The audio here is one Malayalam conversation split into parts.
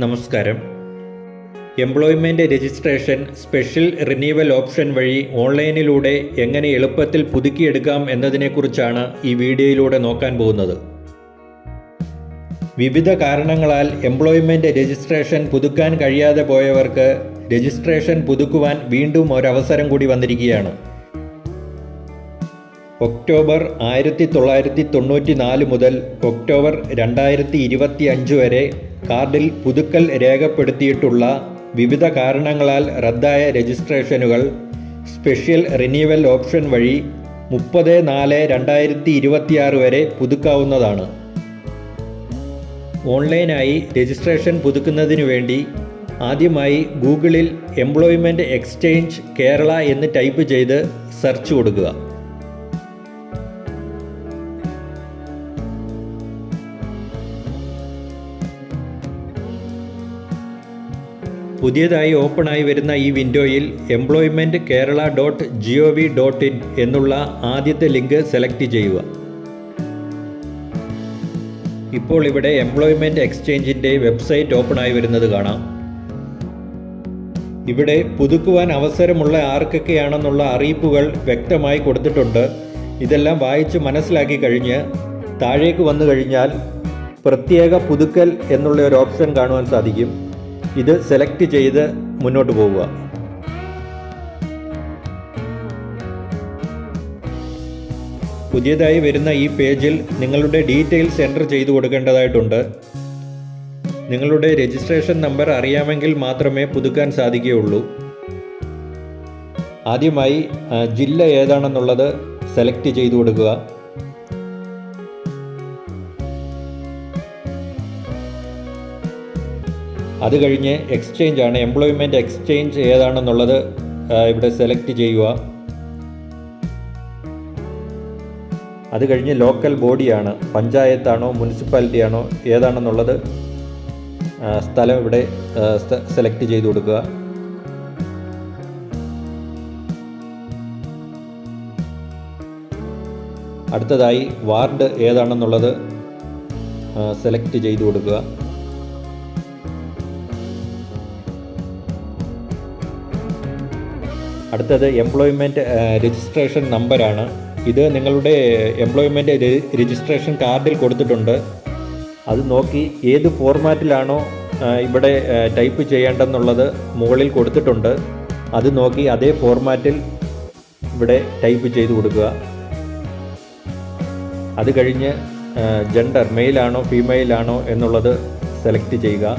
നമസ്കാരം. Employment registration special renewal option വഴി ഓൺലൈനിലൂടെ എങ്ങനെ എളുപ്പത്തിൽ പുതുക്കിയെടുക്കാം എന്നതിനെക്കുറിച്ചാണ് ഈ വീഡിയോയിലൂടെ നോക്കാൻ പോകുന്നത്. വിവിധ കാരണങ്ങളാൽ എംപ്ലോയ്മെൻറ്റ് രജിസ്ട്രേഷൻ പുതുക്കാൻ കഴിയാതെ പോയവർക്ക് രജിസ്ട്രേഷൻ പുതുക്കുവാൻ വീണ്ടും ഒരവസരം കൂടി വന്നിരിക്കുകയാണ്. ഒക്ടോബർ 1994 മുതൽ ഒക്ടോബർ 2025 വരെ കാർഡിൽ പുതുക്കൽ രേഖപ്പെടുത്തിയിട്ടുള്ള വിവിധ കാരണങ്ങളാൽ റദ്ദായ രജിസ്ട്രേഷനുകൾ സ്പെഷ്യൽ റിന്യൂവൽ ഓപ്ഷൻ വഴി 30/4/2026 വരെ പുതുക്കാവുന്നതാണ്. ഓൺലൈനായി രജിസ്ട്രേഷൻ പുതുക്കുന്നതിനു വേണ്ടി ആദ്യമായി ഗൂഗിളിൽ എംപ്ലോയ്മെൻറ്റ് എക്സ്ചേഞ്ച് കേരള എന്ന് ടൈപ്പ് ചെയ്ത് സെർച്ച് കൊടുക്കുക. പുതിയതായി ഓപ്പണായി വരുന്ന ഈ വിൻഡോയിൽ employmentkerala.gov.in എന്നുള്ള ആദ്യത്തെ ലിങ്ക് സെലക്ട് ചെയ്യുക. ഇപ്പോൾ ഇവിടെ എംപ്ലോയ്മെൻറ്റ് എക്സ്ചേഞ്ചിൻ്റെ വെബ്സൈറ്റ് ഓപ്പണായി വരുന്നത് കാണാം. ഇവിടെ പുതുക്കുവാൻ അവസരമുള്ള ആർക്കൊക്കെയാണെന്നുള്ള അറിയിപ്പുകൾ വ്യക്തമായി കൊടുത്തിട്ടുണ്ട്. ഇതെല്ലാം വായിച്ച് മനസ്സിലാക്കി കഴിഞ്ഞ് താഴേക്ക് വന്നു കഴിഞ്ഞാൽ പ്രത്യേക പുതുക്കൽ എന്നുള്ള ഒരു ഓപ്ഷൻ കാണുവാൻ സാധിക്കും. ഇത് സെലക്ട് ചെയ്ത് മുന്നോട്ട് പോവുക. പുതിയതായി വരുന്ന ഈ പേജിൽ നിങ്ങളുടെ ഡീറ്റെയിൽസ് എൻ്റർ ചെയ്തു കൊടുക്കേണ്ടതായിട്ടുണ്ട്. നിങ്ങളുടെ രജിസ്ട്രേഷൻ നമ്പർ അറിയാമെങ്കിൽ മാത്രമേ പുതുക്കാൻ സാധിക്കുകയുള്ളൂ. ആദ്യമായി ജില്ല ഏതാണെന്നുള്ളത് സെലക്ട് ചെയ്തു കൊടുക്കുക. അത് കഴിഞ്ഞ് എക്സ്ചേഞ്ച് ആണ്, എംപ്ലോയ്മെൻറ്റ് എക്സ്ചേഞ്ച് ഏതാണെന്നുള്ളത് ഇവിടെ സെലക്ട് ചെയ്യുക. അത് കഴിഞ്ഞ് ലോക്കൽ ബോഡിയാണ്, പഞ്ചായത്താണോ മുനിസിപ്പാലിറ്റി ആണോ ഏതാണെന്നുള്ളത് സ്ഥലം ഇവിടെ സെലക്ട് ചെയ്ത് കൊടുക്കുക. അടുത്തതായി വാർഡ് ഏതാണെന്നുള്ളത് സെലക്ട് ചെയ്ത് കൊടുക്കുക. അടുത്തത് എംപ്ലോയ്മെൻറ്റ് രജിസ്ട്രേഷൻ നമ്പറാണ്. ഇത് നിങ്ങളുടെ എംപ്ലോയ്മെൻറ്റ് രജിസ്ട്രേഷൻ കാർഡിൽ കൊടുത്തിട്ടുണ്ട്. അത് നോക്കി ഏത് ഫോർമാറ്റിലാണോ ഇവിടെ ടൈപ്പ് ചെയ്യേണ്ടെന്നുള്ളത് മുകളിൽ കൊടുത്തിട്ടുണ്ട്. അത് നോക്കി അതേ ഫോർമാറ്റിൽ ഇവിടെ ടൈപ്പ് ചെയ്ത് കൊടുക്കുക. അത് കഴിഞ്ഞ് ജെൻഡർ മെയിലാണോ ഫീമെയിലാണോ എന്നുള്ളത് സെലക്ട് ചെയ്യുക.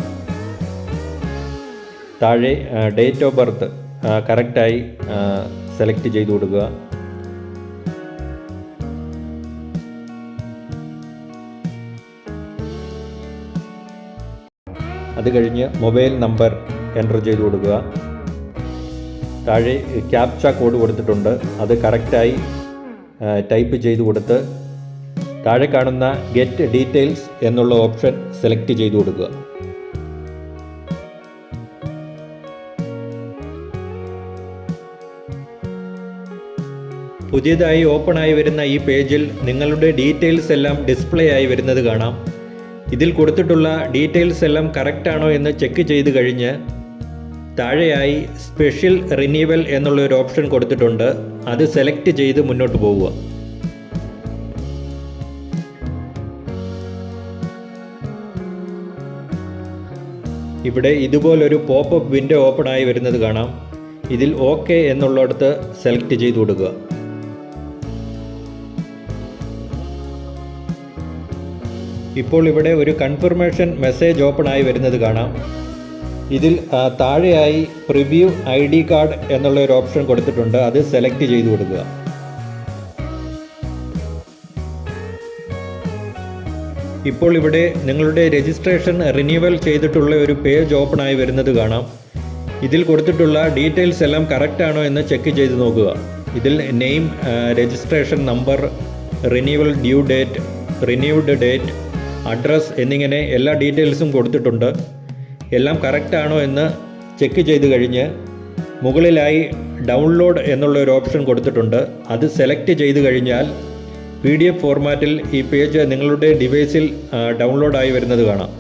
താഴെ ഡേറ്റ് ഓഫ് ബർത്ത് കറക്റ്റായി സെലക്ട് ചെയ്ത് കൊടുക്കുക. അത് കഴിഞ്ഞ് മൊബൈൽ നമ്പർ എൻ്റർ ചെയ്ത് കൊടുക്കുക. താഴെ ക്യാപ്ച കോഡ് കൊടുത്തിട്ടുണ്ട്. അത് കറക്റ്റായി ടൈപ്പ് ചെയ്ത് കൊടുത്ത് താഴെ കാണുന്ന ഗെറ്റ് ഡീറ്റെയിൽസ് എന്നുള്ള ഓപ്ഷൻ സെലക്ട് ചെയ്ത് കൊടുക്കുക. പുതിയതായി ഓപ്പണായി വരുന്ന ഈ പേജിൽ നിങ്ങളുടെ ഡീറ്റെയിൽസ് എല്ലാം ഡിസ്പ്ലേ ആയി വരുന്നത് കാണാം. ഇതിൽ കൊടുത്തിട്ടുള്ള ഡീറ്റെയിൽസ് എല്ലാം കറക്റ്റാണോ എന്ന് ചെക്ക് ചെയ്ത് കഴിഞ്ഞ് താഴെയായി സ്പെഷ്യൽ റിന്യൂവൽ എന്നുള്ളൊരു ഓപ്ഷൻ കൊടുത്തിട്ടുണ്ട്. അത് സെലക്ട് ചെയ്ത് മുന്നോട്ട് പോവുക. ഇവിടെ ഇതുപോലൊരു പോപ്പപ്പ് വിൻഡോ ഓപ്പണായി വരുന്നത് കാണാം. ഇതിൽ ഓക്കെ എന്നുള്ളിടത്ത് സെലക്ട് ചെയ്ത് കൊടുക്കുക. ഇപ്പോൾ ഇവിടെ ഒരു കൺഫർമേഷൻ മെസ്സേജ് ഓപ്പൺ ആയി വരുന്നത് കാണാം. ഇതിൽ താഴെയായി പ്രിവ്യൂ ID കാർഡ് എന്നുള്ള ഒരു ഓപ്ഷൻ കൊടുത്തിട്ടുണ്ട്. അത് സെലക്ട് ചെയ്ത് കൊടുക്കുക. ഇപ്പോൾ ഇവിടെ നിങ്ങളുടെ രജിസ്ട്രേഷൻ റിന്യൂവൽ ചെയ്തിട്ടുള്ള ഒരു പേജ് ഓപ്പൺ ആയി വരുന്നത് കാണാം. ഇതിൽ കൊടുത്തിട്ടുള്ള ഡീറ്റെയിൽസ് എല്ലാം കറക്റ്റാണോ എന്ന് ചെക്ക് ചെയ്ത് നോക്കുക. ഇതിൽ name, registration number, renewal due date, renewed date, address എന്നിങ്ങനെ എല്ലാ ഡീറ്റെയിൽസും കൊടുത്തിട്ടുണ്ട്. എല്ലാം കറക്റ്റാണോ എന്ന് ചെക്ക് ചെയ്ത് കഴിഞ്ഞ് മുകളിലായി ഡൗൺലോഡ് എന്നുള്ള ഒരു ഓപ്ഷൻ കൊടുത്തിട്ടുണ്ട്. അത് സെലക്ട് ചെയ്ത് കഴിഞ്ഞാൽ PDF ഫോർമാറ്റിൽ ഈ പേജ് നിങ്ങളുടെ ഡിവൈസിൽ ഡൗൺലോഡായി വരുന്നത് കാണാം.